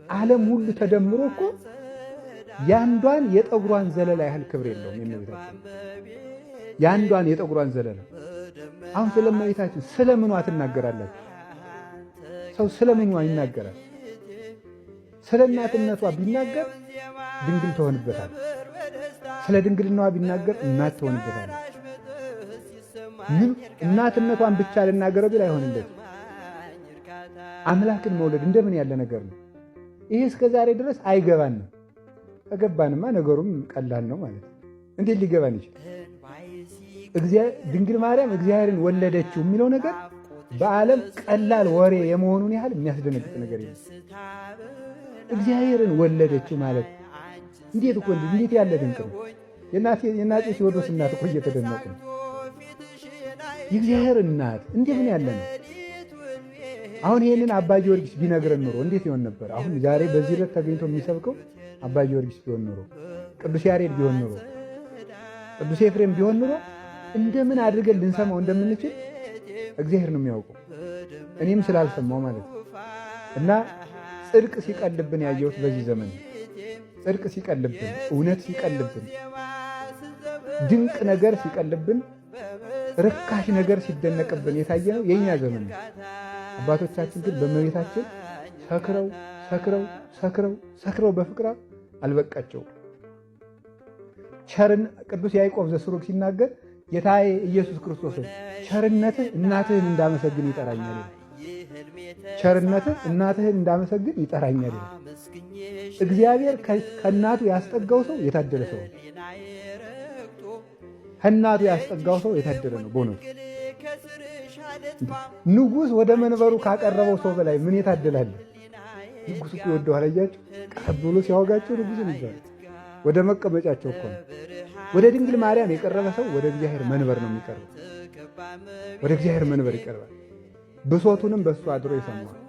ዓለም ሁሉ ተደምሮ እኮ ያንዷን የጠጉሯን ዘለላ ያህል ክብር የለውም። የእመቤታችን ያንዷን የጠጉሯን ዘለላ አሁን ስለ እመቤታችን ስለምኗ ትናገራላችሁ? ሰው ስለምኗ ይናገራል? ስለ እናትነቷ ቢናገር ድንግል ትሆንበታል። ስለ ድንግልናዋ ቢናገር እናት ትሆንበታል። ምን እናትነቷን ብቻ ልናገረው ቢል አይሆንለት። አምላክን መውለድ እንደምን ያለ ነገር ነው! ይሄ እስከ ዛሬ ድረስ አይገባንም። ከገባንማ ነገሩም ቀላል ነው ማለት ነው። እንዴት ሊገባን ይችላል? ድንግል ማርያም እግዚአብሔርን ወለደችው የሚለው ነገር በዓለም ቀላል ወሬ የመሆኑን ያህል የሚያስደነግጥ ነገር የለም። እግዚአብሔርን ወለደችው ማለት እንዴት እኮ እንዴት ያለ ድንቅ ነው! የናጤ ቴዎድሮስ እናት እኮ እየተደነቁ ነው። የእግዚአብሔር እናት እንደምን ያለ ነው! አሁን ይህንን አባ ጊዮርጊስ ቢነግረን ኖሮ እንዴት ይሆን ነበር? አሁን ዛሬ በዚህ ዕለት ተገኝቶ የሚሰብከው አባ ጊዮርጊስ ቢሆን ኖሮ፣ ቅዱስ ያሬድ ቢሆን ኖሮ፣ ቅዱስ ኤፍሬም ቢሆን ኖሮ እንደምን አድርገን ልንሰማው እንደምንችል እግዚአብሔር ነው የሚያውቀው። እኔም ስላልሰማው ማለት ነው። እና ጽድቅ ሲቀልብን ያየሁት በዚህ ዘመን ጽድቅ ሲቀልብን፣ እውነት ሲቀልብን፣ ድንቅ ነገር ሲቀልብን፣ ርካሽ ነገር ሲደነቅብን የታየ ነው የኛ ዘመን ነው። አባቶቻችን ግን በእመቤታችን ሰክረው ሰክረው ሰክረው ሰክረው በፍቅር አልበቃቸው። ቅዱስ ያዕቆብ ዘስሩግ ሲናገር ጌታዬ ኢየሱስ ክርስቶስ ቸርነትህ እናትህን እንዳመሰግን ይጠራኛል። ቸርነትህ እናትህን እንዳመሰግን ይጠራኛል። እግዚአብሔር ከእናቱ ያስጠጋው ሰው የታደለ ሰው፣ ከእናቱ ያስጠጋው ሰው የታደለ ነው። በእውነቱ ንጉሥ ወደ መንበሩ ካቀረበው ሰው በላይ ምን የታደላለ? ንጉሥ እኮ ይወደዋል። አያችሁ፣ ቀረብ ብሎ ሲያወጋቸው ንጉሥን ይባላል። ወደ መቀመጫቸው እኮ ነው። ወደ ድንግል ማርያም የቀረበ ሰው ወደ እግዚአብሔር መንበር ነው የሚቀርበው። ወደ እግዚአብሔር መንበር ይቀርባል። ብሶቱንም በእሱ አድሮ ይሰማዋል።